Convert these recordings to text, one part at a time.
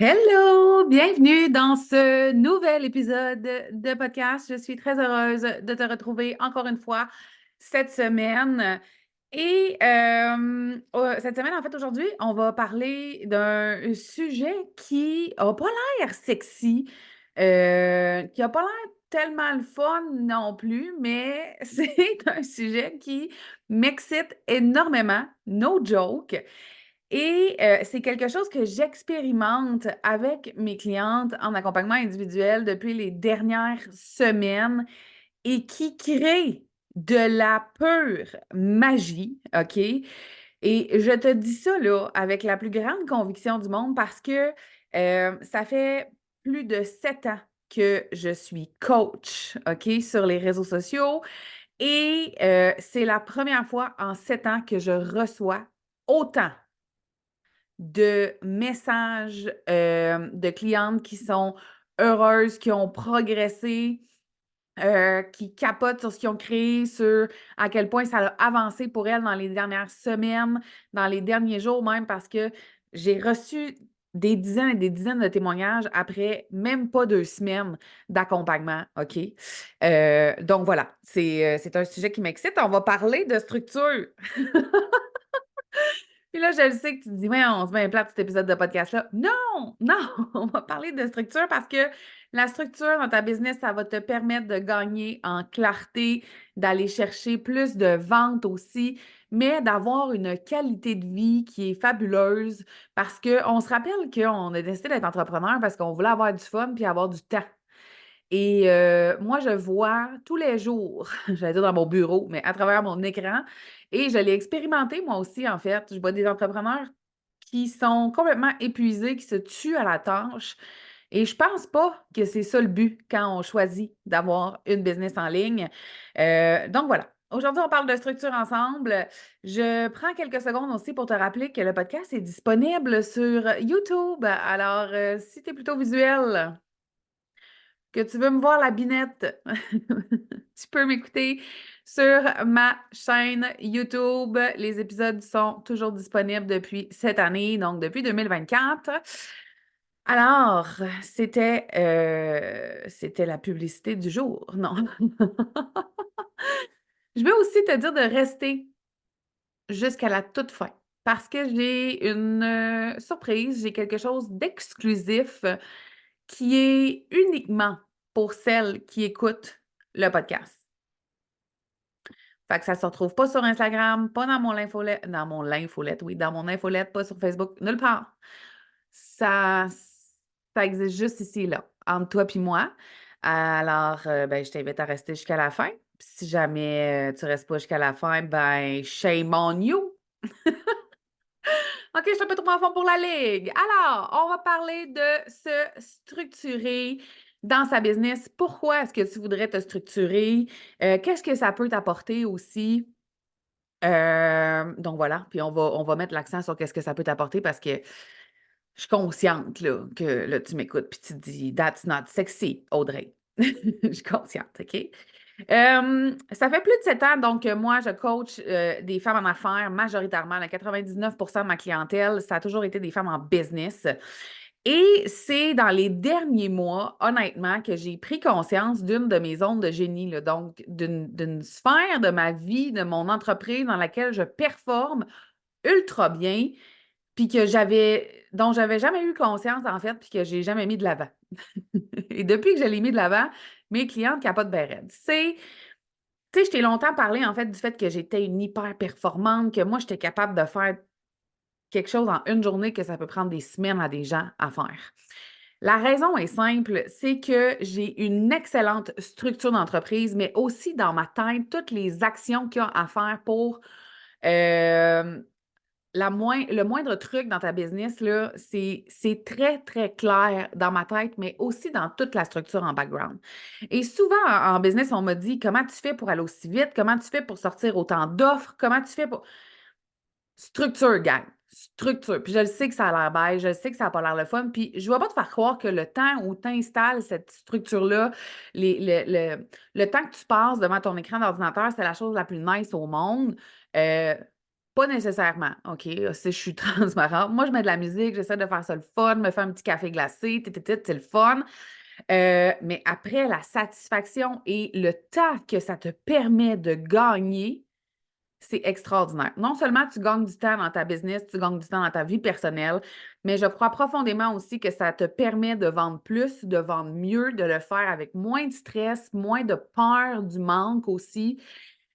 Hello, bienvenue dans ce nouvel épisode de podcast. Je suis très heureuse de te retrouver encore une fois cette semaine. Cette semaine, en fait, aujourd'hui, on va parler d'un sujet qui a pas l'air sexy, qui a pas l'air tellement le fun non plus, mais c'est un sujet qui m'excite énormément, no joke. C'est quelque chose que j'expérimente avec mes clientes en accompagnement individuel depuis les dernières semaines et qui crée de la pure magie, OK? Et je te dis ça là avec la plus grande conviction du monde parce que ça fait plus de 7 ans que je suis coach, OK, sur les réseaux sociaux. C'est la première fois en 7 ans que je reçois autant de messages de clientes qui sont heureuses, qui ont progressé, qui capotent sur ce qu'ils ont créé, sur à quel point ça a avancé pour elles dans les dernières semaines, dans les derniers jours même, parce que j'ai reçu des dizaines et des dizaines de témoignages après même pas 2 semaines d'accompagnement, OK? Donc voilà, c'est un sujet qui m'excite. On va parler de structure. Puis là, je le sais que tu te dis, ouais, on se met un plate cet épisode de podcast-là. Non, non, on va parler de structure parce que la structure dans ta business, ça va te permettre de gagner en clarté, d'aller chercher plus de ventes aussi, mais d'avoir une qualité de vie qui est fabuleuse parce qu'on se rappelle qu'on a décidé d'être entrepreneur parce qu'on voulait avoir du fun puis avoir du temps. Moi, je vois tous les jours, j'allais dire dans mon bureau, mais à travers mon écran et je l'ai expérimenté moi aussi, en fait. Je vois des entrepreneurs qui sont complètement épuisés, qui se tuent à la tâche et je pense pas que c'est ça le but quand on choisit d'avoir une business en ligne. Donc voilà. Aujourd'hui, on parle de structure ensemble. Je prends quelques secondes aussi pour te rappeler que le podcast est disponible sur YouTube. Alors, si tu es plutôt visuel, que tu veux me voir la binette, tu peux m'écouter sur ma chaîne YouTube. Les épisodes sont toujours disponibles depuis cette année, donc depuis 2024. Alors, c'était la publicité du jour, non? Je veux aussi te dire de rester jusqu'à la toute fin parce que j'ai une surprise, j'ai quelque chose d'exclusif qui est uniquement pour celles qui écoutent le podcast. Fait que ça se retrouve pas sur Instagram, pas dans mon infolette, oui, dans mon infolette, pas sur Facebook, nulle part. Ça, ça existe juste ici, là, entre toi et moi. Alors, ben, je t'invite à rester jusqu'à la fin. Puis si jamais tu restes pas jusqu'à la fin, ben, shame on you! OK, je suis un peu trop en forme pour la ligue. Alors, on va parler de se structurer dans sa business. Pourquoi est-ce que tu voudrais te structurer? Qu'est-ce que ça peut t'apporter aussi? Donc voilà, puis on va mettre l'accent sur qu'est-ce que ça peut t'apporter parce que je suis consciente là, que là, tu m'écoutes puis tu te dis That's not sexy, Audrey. Je suis consciente, OK? Ça fait plus de 7 ans, donc moi, je coach des femmes en affaires majoritairement. 99% de ma clientèle, ça a toujours été des femmes en business. Et c'est dans les derniers mois, honnêtement, que j'ai pris conscience d'une de mes zones de génie, là, donc d'une sphère de ma vie, de mon entreprise dans laquelle je performe ultra bien, puis dont j'avais jamais eu conscience, en fait, puis que j'ai jamais mis de l'avant. Et depuis que je l'ai mis de l'avant, mes clientes capotent bien raide. Tu sais, je t'ai longtemps parlé, en fait, du fait que j'étais une hyper performante, que moi, j'étais capable de faire quelque chose en une journée que ça peut prendre des semaines à des gens à faire. La raison est simple, c'est que j'ai une excellente structure d'entreprise, mais aussi dans ma tête, toutes les actions qu'il y a à faire pour euh, le moindre truc dans ta business, là, c'est très, très clair dans ma tête, mais aussi dans toute la structure en background. Et souvent, en business, on m'a dit comment tu fais pour aller aussi vite, comment tu fais pour sortir autant d'offres, comment tu fais pour. Structure, gang. Structure. Puis je le sais que ça a l'air beige, je le sais que ça n'a pas l'air le fun. Puis je ne vais pas te faire croire que le temps où tu installes cette structure-là, le temps que tu passes devant ton écran d'ordinateur, c'est la chose la plus nice au monde. Euh, Pas nécessairement, OK? Si je suis transparente. Moi, je mets de la musique, j'essaie de faire ça le fun, me faire un petit café glacé, c'est le fun. Mais après, la satisfaction et le temps que ça te permet de gagner, c'est extraordinaire. Non seulement tu gagnes du temps dans ta business, tu gagnes du temps dans ta vie personnelle, mais je crois profondément aussi que ça te permet de vendre plus, de vendre mieux, de le faire avec moins de stress, moins de peur du manque aussi.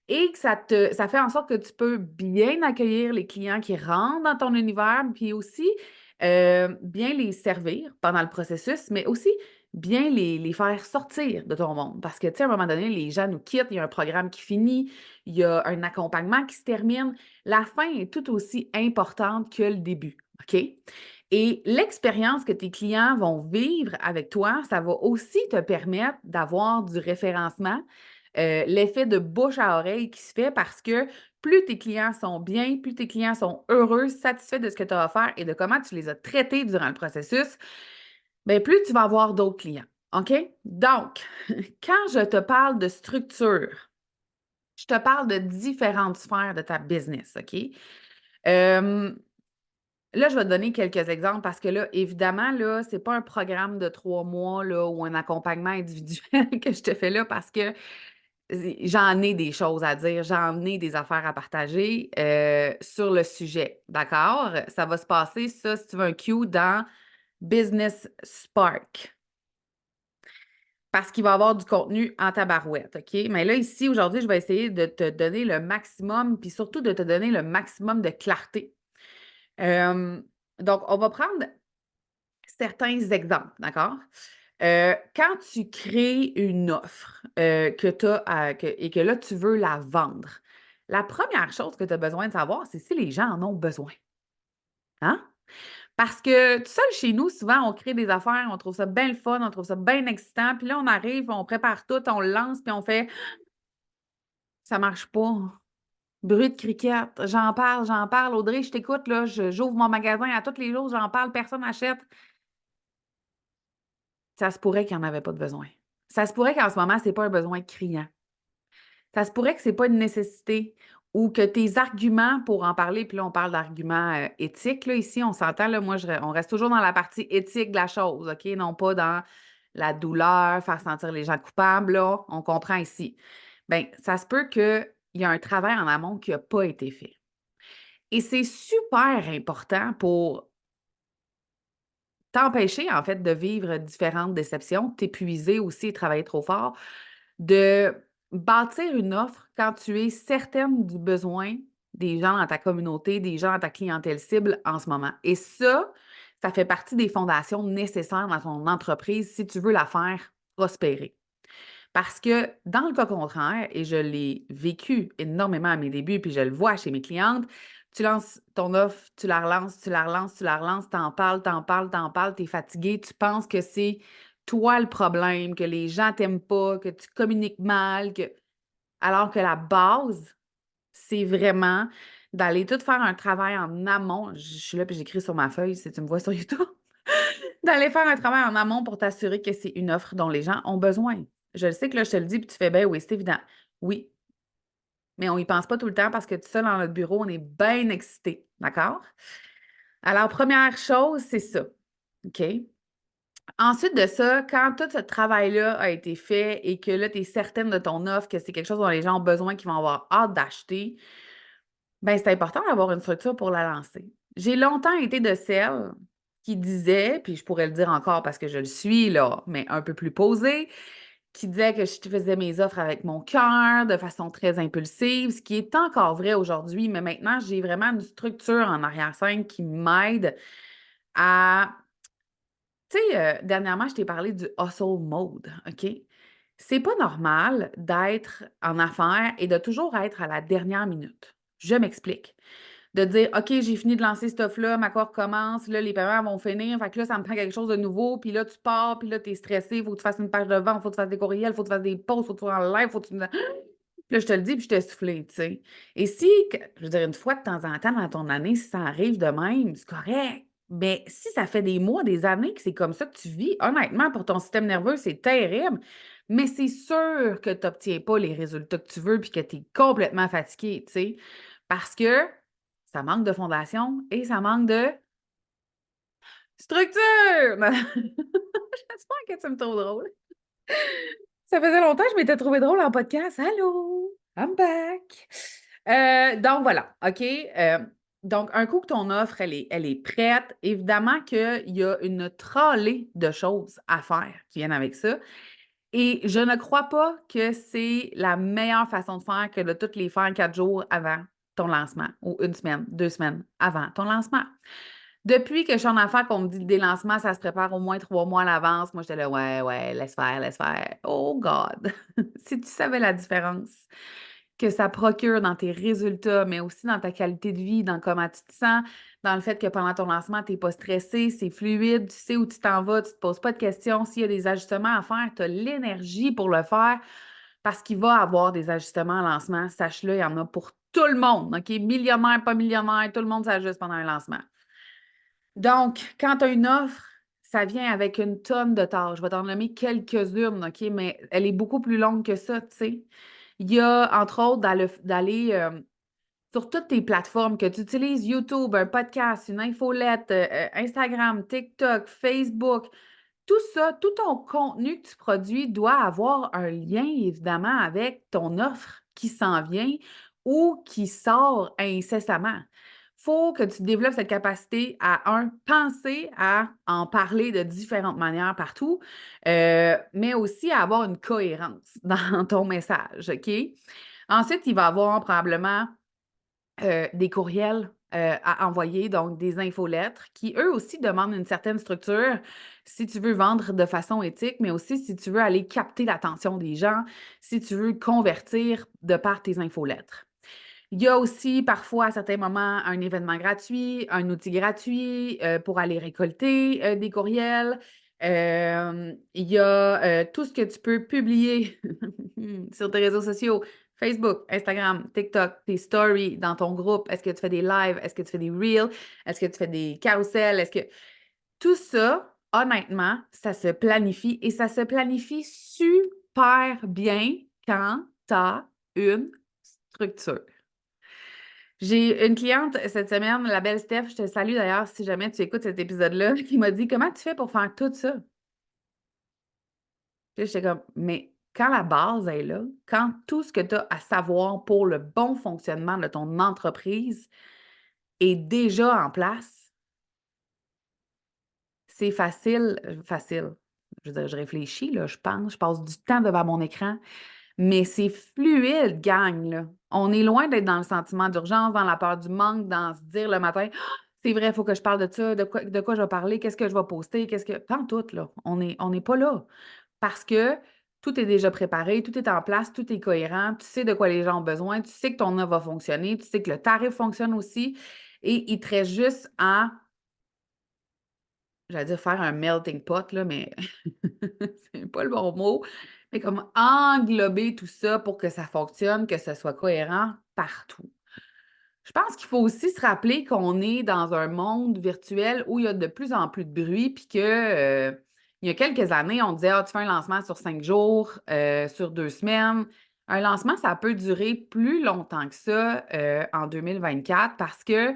Et que ça fait en sorte que tu peux bien accueillir les clients qui rentrent dans ton univers, puis aussi bien les servir pendant le processus, mais aussi bien les faire sortir de ton monde. Parce que, tu sais, à un moment donné, les gens nous quittent, il y a un programme qui finit, il y a un accompagnement qui se termine. La fin est tout aussi importante que le début, OK? Et l'expérience que tes clients vont vivre avec toi, ça va aussi te permettre d'avoir du référencement, l'effet de bouche à oreille qui se fait parce que plus tes clients sont bien, plus tes clients sont heureux, satisfaits de ce que tu as offert et de comment tu les as traités durant le processus, bien, plus tu vas avoir d'autres clients. OK? Donc, quand je te parle de structure, je te parle de différentes sphères de ta business, OK? Là, je vais te donner quelques exemples parce que là, évidemment, là, c'est pas un programme de 3 mois là, ou un accompagnement individuel que je te fais là parce que j'en ai des choses à dire, j'en ai des affaires à partager sur le sujet, d'accord? Ça va se passer, ça, si tu veux un cue, dans Business Spark. Parce qu'il va y avoir du contenu en tabarouette, OK? Mais là, ici, aujourd'hui, je vais essayer de te donner le maximum, puis surtout de te donner le maximum de clarté. Donc, on va prendre certains exemples, d'accord? Quand tu crées une offre que tu as et que là, tu veux la vendre, la première chose que tu as besoin de savoir, c'est si les gens en ont besoin. Hein? Parce que tout seul chez nous, souvent, on crée des affaires, on trouve ça bien le fun, on trouve ça bien excitant, puis là, on arrive, on prépare tout, on le lance, puis on fait ça marche pas. Bruit de cricket, j'en parle. Audrey, je t'écoute, là, j'ouvre mon magasin à tous les jours, j'en parle, personne n'achète. Ça se pourrait qu'il n'y en avait pas de besoin. Ça se pourrait qu'en ce moment, ce n'est pas un besoin criant. Ça se pourrait que ce n'est pas une nécessité ou que tes arguments pour en parler, puis là, on parle d'arguments éthiques, là, ici, on s'entend, là, moi, on reste toujours dans la partie éthique de la chose, OK? Non pas dans la douleur, faire sentir les gens coupables, là, on comprend ici. Bien, ça se peut qu'il y a un travail en amont qui n'a pas été fait. Et c'est super important pour t'empêcher, en fait, de vivre différentes déceptions, t'épuiser aussi et travailler trop fort, de bâtir une offre quand tu es certaine du besoin des gens dans ta communauté, des gens dans ta clientèle cible en ce moment. Et ça fait partie des fondations nécessaires dans ton entreprise si tu veux la faire prospérer. Parce que dans le cas contraire, et je l'ai vécu énormément à mes débuts, puis je le vois chez mes clientes, tu lances ton offre, tu la relances, tu la relances, tu la relances, t'en parles, t'en parles, t'en parles, t'es fatigué, tu penses que c'est toi le problème, que les gens t'aiment pas, que tu communiques mal, alors que la base, c'est vraiment d'aller tout faire un travail en amont. Je suis là puis j'écris sur ma feuille si tu me vois sur YouTube. D'aller faire un travail en amont pour t'assurer que c'est une offre dont les gens ont besoin. Je le sais que là, je te le dis, puis tu fais bien, oui, c'est évident. Oui, mais on y pense pas tout le temps parce que tout seul dans notre bureau, on est bien excité. D'accord? Alors, première chose, c'est ça. OK? Ensuite de ça, quand tout ce travail-là a été fait et que là, tu es certaine de ton offre, que c'est quelque chose dont les gens ont besoin, qu'ils vont avoir hâte d'acheter, bien, c'est important d'avoir une structure pour la lancer. J'ai longtemps été de celles qui disaient, puis je pourrais le dire encore parce que je le suis, là, mais un peu plus posée, qui disait que je faisais mes offres avec mon cœur, de façon très impulsive, ce qui est encore vrai aujourd'hui, mais maintenant, j'ai vraiment une structure en arrière-scène qui m'aide à... Tu sais, dernièrement, je t'ai parlé du hustle mode, OK? C'est pas normal d'être en affaires et de toujours être à la dernière minute. Je m'explique. De dire: «OK, j'ai fini de lancer cette offre-là, ma cour commence, là, les paiements vont finir, fait que là, ça me prend quelque chose de nouveau», puis là, tu pars, puis là, tu es stressé, il faut que tu fasses une page de vente, il faut que tu fasses des courriels, il faut que tu fasses des posts, il faut que tu sois en live, il faut que tu me puis là, je te le dis, puis je t'ai soufflé, tu sais. Et si, je veux dire, une fois de temps en temps dans ton année, si ça arrive de même, c'est correct. Mais si ça fait des mois, des années que c'est comme ça que tu vis, honnêtement, pour ton système nerveux, c'est terrible. Mais c'est sûr que tu n'obtiens pas les résultats que tu veux puis que tu es complètement fatigué, tu sais. Parce que ça manque de fondation et ça manque de structure! J'espère que tu me trouves drôle. Ça faisait longtemps que je m'étais trouvée drôle en podcast. Allô, I'm back. Donc voilà, OK. Donc, un coup que ton offre, elle est prête, évidemment qu'il y a une trolley de choses à faire qui viennent avec ça. Et je ne crois pas que c'est la meilleure façon de faire que de toutes les faire 4 jours avant ton lancement ou 1 semaine, 2 semaines avant ton lancement. Depuis que je suis en affaires, qu'on me dit que des lancements, ça se prépare au moins 3 mois à l'avance, moi, j'étais là, ouais, ouais, laisse faire, laisse faire. Oh God! Si tu savais la différence que ça procure dans tes résultats, mais aussi dans ta qualité de vie, dans comment tu te sens, dans le fait que pendant ton lancement, tu n'es pas stressé, c'est fluide, tu sais où tu t'en vas, tu ne te poses pas de questions. S'il y a des ajustements à faire, tu as l'énergie pour le faire parce qu'il va y avoir des ajustements en lancement. Sache-le, il y en a pour tout le monde, OK? Millionnaire, pas millionnaire, tout le monde s'ajuste pendant un lancement. Donc, quand tu as une offre, ça vient avec une tonne de tâches. Je vais t'en nommer quelques-unes, OK? Mais elle est beaucoup plus longue que ça, tu sais. Il y a, entre autres, d'aller sur toutes tes plateformes que tu utilises, YouTube, un podcast, une infolette, Instagram, TikTok, Facebook, tout ça, tout ton contenu que tu produis doit avoir un lien, évidemment, avec ton offre qui s'en vient ou qui sort incessamment. Il faut que tu développes cette capacité à, penser à en parler de différentes manières partout, mais aussi à avoir une cohérence dans ton message, OK? Ensuite, il va y avoir probablement des courriels à envoyer, donc des infolettres, qui eux aussi demandent une certaine structure si tu veux vendre de façon éthique, mais aussi si tu veux aller capter l'attention des gens, si tu veux convertir de par tes infolettres. Il y a aussi parfois à certains moments un événement gratuit, un outil gratuit pour aller récolter des courriels. Il y a tout ce que tu peux publier sur tes réseaux sociaux, Facebook, Instagram, TikTok, tes stories dans ton groupe. Est-ce que tu fais des lives? Est-ce que tu fais des reels? Est-ce que tu fais des carousels? Est-ce que tout ça, honnêtement, ça se planifie et ça se planifie super bien quand tu as une structure. J'ai une cliente cette semaine, la belle Steph, je te salue d'ailleurs si jamais tu écoutes cet épisode-là, qui m'a dit: «Comment tu fais pour faire tout ça?» Puis j'étais comme: «Mais quand la base est là, quand tout ce que tu as à savoir pour le bon fonctionnement de ton entreprise est déjà en place, c'est facile, facile. Je veux dire, je réfléchis, là, je pense, je passe du temps devant mon écran, mais c'est fluide, gang, là. On est loin d'être dans le sentiment d'urgence, dans la peur du manque, dans se dire le matin: «Ah, c'est vrai, il faut que je parle de ça, de quoi je vais parler, qu'est-ce que je vais poster, qu'est-ce que» pantoute, là, on n'est pas là. Parce que tout est déjà préparé, tout est en place, tout est cohérent, tu sais de quoi les gens ont besoin, tu sais que ton offre va fonctionner, tu sais que le tarif fonctionne aussi et il te reste juste à, j'allais dire faire un melting pot, là, mais c'est pas le bon mot, mais comme englober tout ça pour que ça fonctionne, que ce soit cohérent partout. Je pense qu'il faut aussi se rappeler qu'on est dans un monde virtuel où il y a de plus en plus de bruit, puis que, il y a quelques années, on disait: «Ah, tu fais un lancement sur 5 jours, sur 2 semaines». Un lancement, ça peut durer plus longtemps que ça, en 2024 parce que,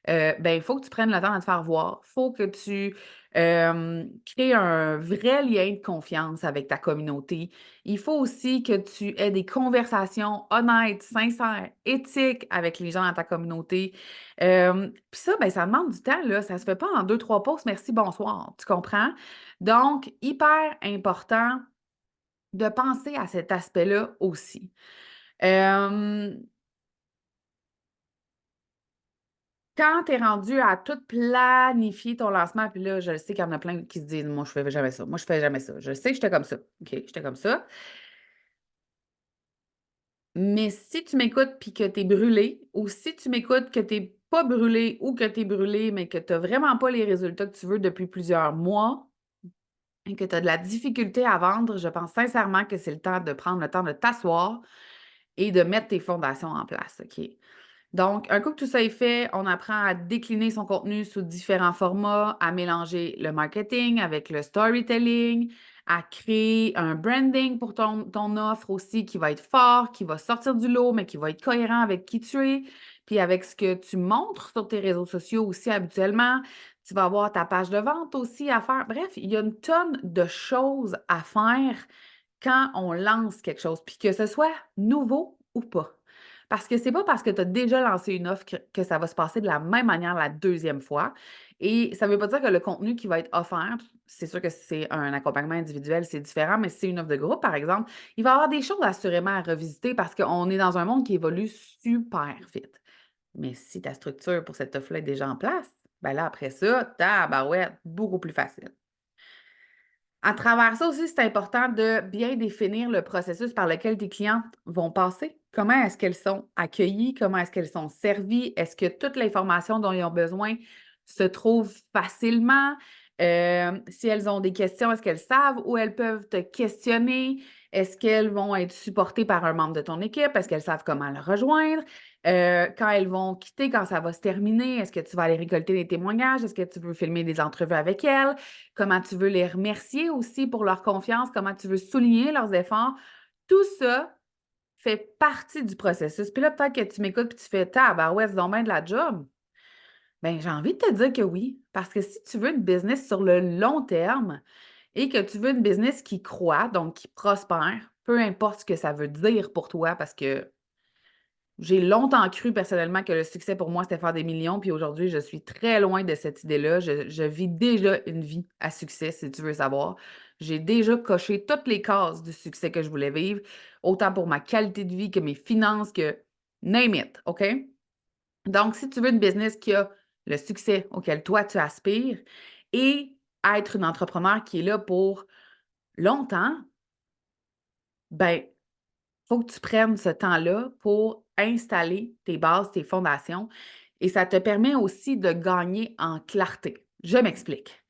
ben, il faut que tu prennes le temps de te faire voir. Il faut que tu, crées un vrai lien de confiance avec ta communauté. Il faut aussi que tu aies des conversations honnêtes, sincères, éthiques avec les gens dans ta communauté. Puis ça, ben, ça demande du temps, là. Ça se fait pas en 2, 3 posts, merci, bonsoir. Tu comprends? Donc, hyper important de penser à cet aspect-là aussi. Hem Quand tu es rendu à tout planifier ton lancement, puis là, je sais qu'il y en a plein qui se disent: «Moi, je fais jamais ça. Moi, je fais jamais ça. Je sais que j'étais comme ça. OK, j'étais comme ça». Mais si tu m'écoutes puis que tu es brûlé ou si tu m'écoutes que tu es pas brûlé ou que tu es brûlé, mais que tu as vraiment pas les résultats que tu veux depuis plusieurs mois et que tu as de la difficulté à vendre, je pense sincèrement que c'est le temps de prendre le temps de t'asseoir et de mettre tes fondations en place, OK? Donc, un coup que tout ça est fait, on apprend à décliner son contenu sous différents formats, à mélanger le marketing avec le storytelling, à créer un branding pour ton offre aussi qui va être fort, qui va sortir du lot, mais qui va être cohérent avec qui tu es. puis avec ce que tu montres sur tes réseaux sociaux aussi habituellement. Tu vas avoir ta page de vente aussi à faire. Bref, il y a une tonne de choses à faire quand on lance quelque chose, puis que ce soit nouveau ou pas. Parce que c'est pas parce que tu as déjà lancé une offre que ça va se passer de la même manière la deuxième fois. Et ça veut pas dire que le contenu qui va être offert, c'est sûr que si c'est un accompagnement individuel, c'est différent, mais si c'est une offre de groupe, par exemple, il va y avoir des choses assurément à revisiter parce qu'on est dans un monde qui évolue super vite. Mais si ta structure pour cette offre-là est déjà en place, ben là, après ça, tabarouette, beaucoup plus facile. À travers ça aussi, c'est important de bien définir le processus par lequel tes clientes vont passer. Comment est-ce qu'elles sont accueillies? Comment est-ce qu'elles sont servies? Est-ce que toute l'information dont ils ont besoin se trouve facilement? Si elles ont des questions, est-ce qu'elles savent où elles peuvent te questionner? Est-ce qu'elles vont être supportées par un membre de ton équipe? Est-ce qu'elles savent comment le rejoindre? Quand elles vont quitter, quand ça va se terminer, est-ce que tu vas aller récolter des témoignages? Est-ce que tu veux filmer des entrevues avec elles? Comment tu veux les remercier aussi pour leur confiance, comment tu veux souligner leurs efforts. Tout ça fait partie du processus. Puis là, peut-être que tu m'écoutes et tu fais ouais, c'est donc bien de la job. Bien, j'ai envie de te dire que oui, parce que si tu veux une business sur le long terme et que tu veux une business qui croît, donc qui prospère, peu importe ce que ça veut dire pour toi, parce que j'ai longtemps cru personnellement que le succès pour moi, c'était faire des millions, puis aujourd'hui, je suis très loin de cette idée-là. Je vis déjà une vie à succès, si tu veux savoir. J'ai déjà coché toutes les cases du succès que je voulais vivre, autant pour ma qualité de vie que mes finances, que name it, OK? Donc, si tu veux une business qui a le succès auquel toi, tu aspires et être une entrepreneur qui est là pour longtemps, ben faut que tu prennes ce temps-là pour installer tes bases, tes fondations et ça te permet aussi de gagner en clarté. Je m'explique.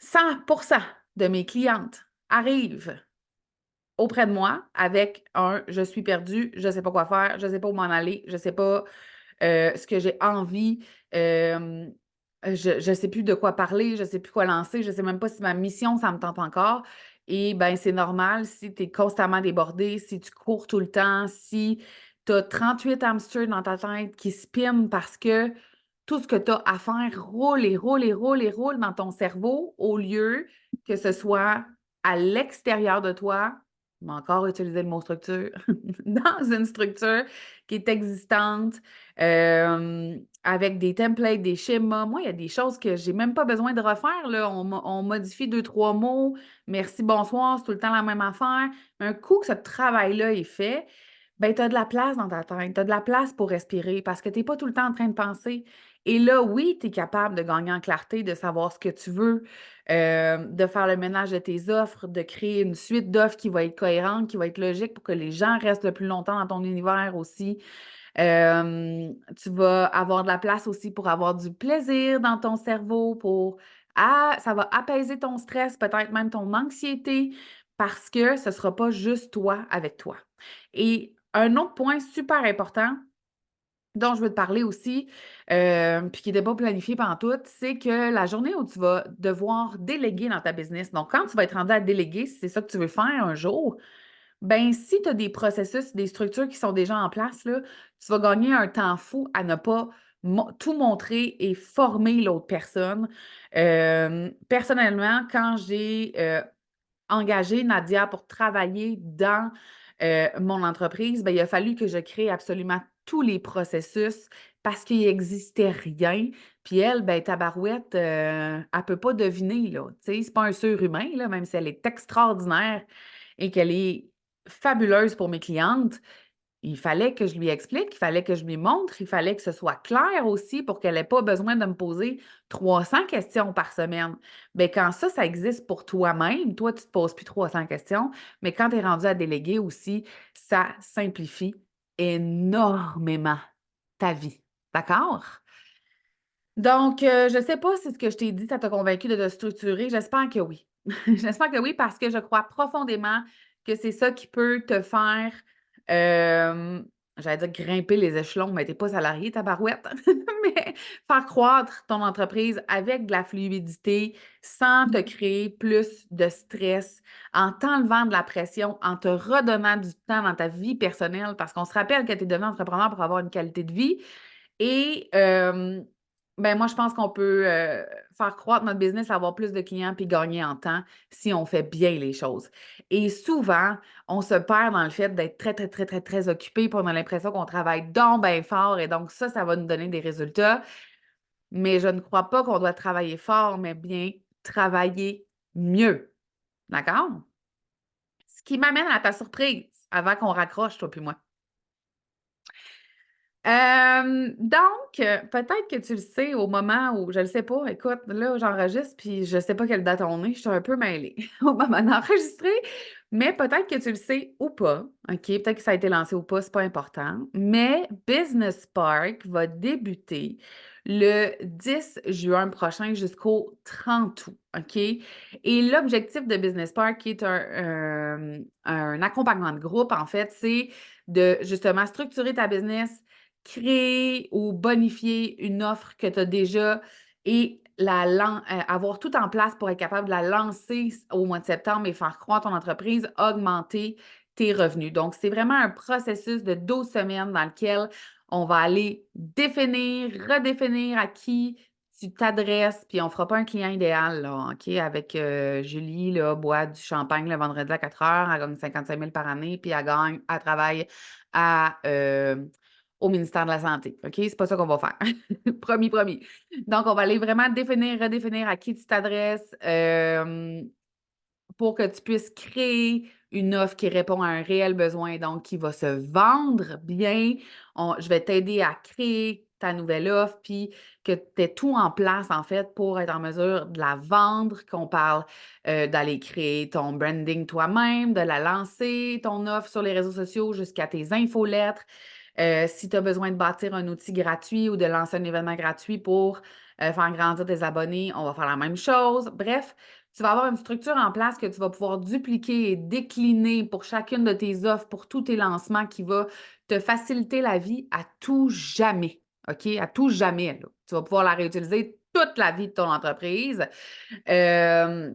100% de mes clientes arrivent auprès de moi avec un je suis perdue, je ne sais pas quoi faire, je ne sais pas où m'en aller, je ne sais pas ce que j'ai envie, euh, je ne sais plus de quoi parler, je ne sais plus quoi lancer, je ne sais même pas si ma mission, ça me tente encore. Et bien, c'est normal si tu es constamment débordé, si tu cours tout le temps, si tu as 38 hamsters dans ta tête qui spinent parce que tout ce que tu as à faire roule et roule et roule et roule dans ton cerveau au lieu que ce soit à l'extérieur de toi, je vais encore utiliser le mot structure, dans une structure qui est existante, avec des templates, des schémas. Moi, il y a des choses que j'ai même pas besoin de refaire, là. On modifie 2, 3 mots. Merci, bonsoir, c'est tout le temps la même affaire. Un coup que ce travail-là est fait, ben, tu as de la place dans ta tête, tu as de la place pour respirer parce que tu n'es pas tout le temps en train de penser. Et là, oui, tu es capable de gagner en clarté, de savoir ce que tu veux, de faire le ménage de tes offres, de créer une suite d'offres qui va être cohérente, qui va être logique pour que les gens restent le plus longtemps dans ton univers aussi. Tu vas avoir de la place aussi pour avoir du plaisir dans ton cerveau, ça va apaiser ton stress, peut-être même ton anxiété, parce que ce ne sera pas juste toi avec toi. Et un autre point super important dont je veux te parler aussi, puis qui n'était pas planifié pantoute, c'est que la journée où tu vas devoir déléguer dans ta business, donc quand tu vas être rendu à déléguer, si c'est ça que tu veux faire un jour, ben si tu as des processus, des structures qui sont déjà en place, là, tu vas gagner un temps fou à ne pas tout montrer et former l'autre personne. Personnellement, quand j'ai engagé Nadia pour travailler dans mon entreprise, ben, il a fallu que je crée absolument tous les processus parce qu'il n'existait rien. Puis elle, ben, tabarouette, elle ne peut pas deviner, là. Tu sais, c'est pas un surhumain, là, même si elle est extraordinaire et qu'elle est fabuleuse pour mes clientes. Il fallait que je lui explique, il fallait que je lui montre, il fallait que ce soit clair aussi pour qu'elle ait pas besoin de me poser 300 questions par semaine. Bien, quand ça existe pour toi-même, toi, tu te poses plus 300 questions, mais quand tu es rendu à déléguer aussi, ça simplifie énormément ta vie. D'accord? Donc, je ne sais pas si ce que je t'ai dit, ça t'a convaincu de te structurer. J'espère que oui. J'espère que oui parce que je crois profondément que c'est ça qui peut te faire, hem, j'allais dire grimper les échelons, mais tu n'es pas salarié, tabarouette, mais faire croître ton entreprise avec de la fluidité sans te créer plus de stress, en t'enlevant de la pression, en te redonnant du temps dans ta vie personnelle, parce qu'on se rappelle que tu es devenu entrepreneur pour avoir une qualité de vie. Et ben moi, je pense qu'on peut faire croître notre business, avoir plus de clients puis gagner en temps si on fait bien les choses. Et souvent, on se perd dans le fait d'être très, très, très, très, très occupé, puis on a l'impression qu'on travaille donc bien fort et donc ça va nous donner des résultats. Mais je ne crois pas qu'on doit travailler fort, mais bien travailler mieux. D'accord? Ce qui m'amène à ta surprise avant qu'on raccroche, toi puis moi. Peut-être que tu le sais au moment où, je le sais pas, écoute, là, j'enregistre, puis je sais pas quelle date on est, je suis un peu mêlée au moment d'enregistrer, mais peut-être que tu le sais ou pas, OK? Peut-être que ça a été lancé ou pas, c'est pas important, mais Business Spark va débuter le 10 juin prochain jusqu'au 30 août, OK? Et l'objectif de Business Spark, qui est un accompagnement de groupe, en fait, c'est de justement structurer ta business, créer ou bonifier une offre que tu as déjà et avoir tout en place pour être capable de la lancer au mois de septembre et faire croître ton entreprise, augmenter tes revenus. Donc, c'est vraiment un processus de 12 semaines dans lequel on va aller définir, redéfinir à qui tu t'adresses, puis on ne fera pas un client idéal, là, OK? Avec Julie, là, boit du champagne le vendredi à 4 heures, elle gagne 55 000 par année, puis elle travaille au ministère de la Santé. OK? C'est pas ça qu'on va faire. Promis, promis. Donc, on va aller vraiment définir, redéfinir à qui tu t'adresses pour que tu puisses créer une offre qui répond à un réel besoin, donc qui va se vendre bien. Je vais t'aider à créer ta nouvelle offre, puis que tu aies tout en place, en fait, pour être en mesure de la vendre, qu'on parle d'aller créer ton branding toi-même, de la lancer, ton offre sur les réseaux sociaux jusqu'à tes infolettres. Si tu as besoin de bâtir un outil gratuit ou de lancer un événement gratuit pour faire grandir tes abonnés, on va faire la même chose. Bref, tu vas avoir une structure en place que tu vas pouvoir dupliquer et décliner pour chacune de tes offres, pour tous tes lancements qui va te faciliter la vie à tout jamais. OK? À tout jamais, là. Tu vas pouvoir la réutiliser toute la vie de ton entreprise. Euh,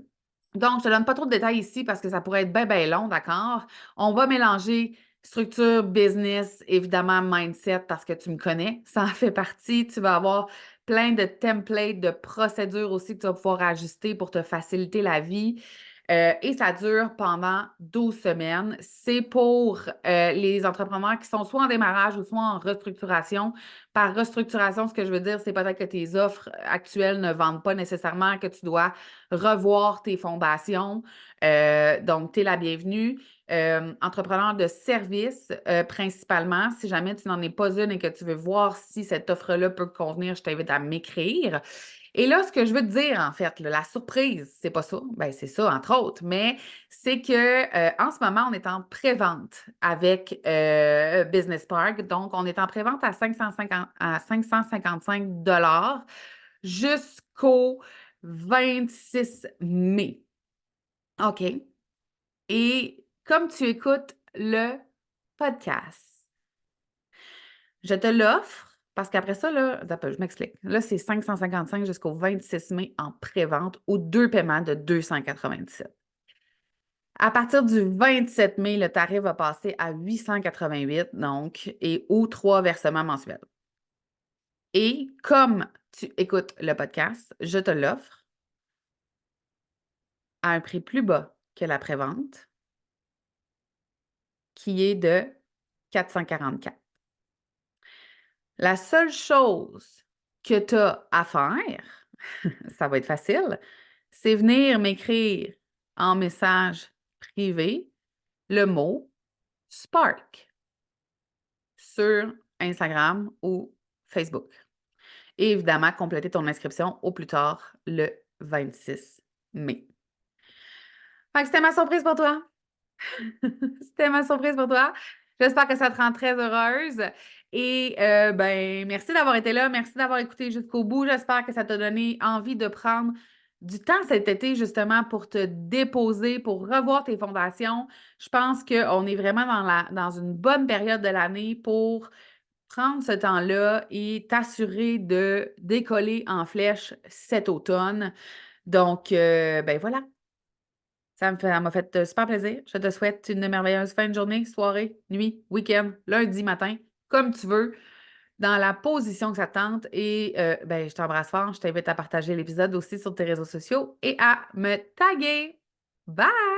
donc, je ne te donne pas trop de détails ici parce que ça pourrait être bien, bien long, d'accord? On va mélanger structure, business, évidemment, mindset parce que tu me connais, ça en fait partie. Tu vas avoir plein de templates, de procédures aussi que tu vas pouvoir ajuster pour te faciliter la vie. Et ça dure pendant 12 semaines. C'est pour les entrepreneurs qui sont soit en démarrage ou soit en restructuration. Par restructuration, ce que je veux dire, c'est peut-être que tes offres actuelles ne vendent pas nécessairement, que tu dois revoir tes fondations. Donc, tu es la bienvenue. Entrepreneur de service, principalement. Si jamais tu n'en es pas une et que tu veux voir si cette offre-là peut te convenir, je t'invite à m'écrire. Et là, ce que je veux te dire, en fait, là, la surprise, c'est pas ça. Ben, c'est ça, entre autres, mais c'est que en ce moment, on est en pré-vente avec Business Park. Donc, on est en pré-vente à 555 jusqu'au 26 mai. OK. Et comme tu écoutes le podcast, je te l'offre parce qu'après ça, là, attends, je m'explique. Là, c'est 555 jusqu'au 26 mai en pré-vente ou deux paiements de 297. À partir du 27 mai, le tarif va passer à 888, donc, et ou 3 versements mensuels. Et comme tu écoutes le podcast, je te l'offre à un prix plus bas que la prévente, qui est de 444. La seule chose que tu as à faire, ça va être facile, c'est venir m'écrire en message privé le mot Spark sur Instagram ou Facebook. Et évidemment, compléter ton inscription au plus tard le 26 mai. Fait que c'était ma surprise pour toi. C'était ma surprise pour toi. J'espère que ça te rend très heureuse. Et ben, merci d'avoir été là. Merci d'avoir écouté jusqu'au bout. J'espère que ça t'a donné envie de prendre du temps cet été justement pour te déposer, pour revoir tes fondations. Je pense qu'on est vraiment dans une bonne période de l'année pour prendre ce temps-là et t'assurer de décoller en flèche cet automne. Donc, ben voilà, ça m'a fait super plaisir. Je te souhaite une merveilleuse fin de journée, soirée, nuit, week-end, lundi matin, comme tu veux, dans la position que ça te tente. Et ben, je t'embrasse fort. Je t'invite à partager l'épisode aussi sur tes réseaux sociaux et à me taguer. Bye!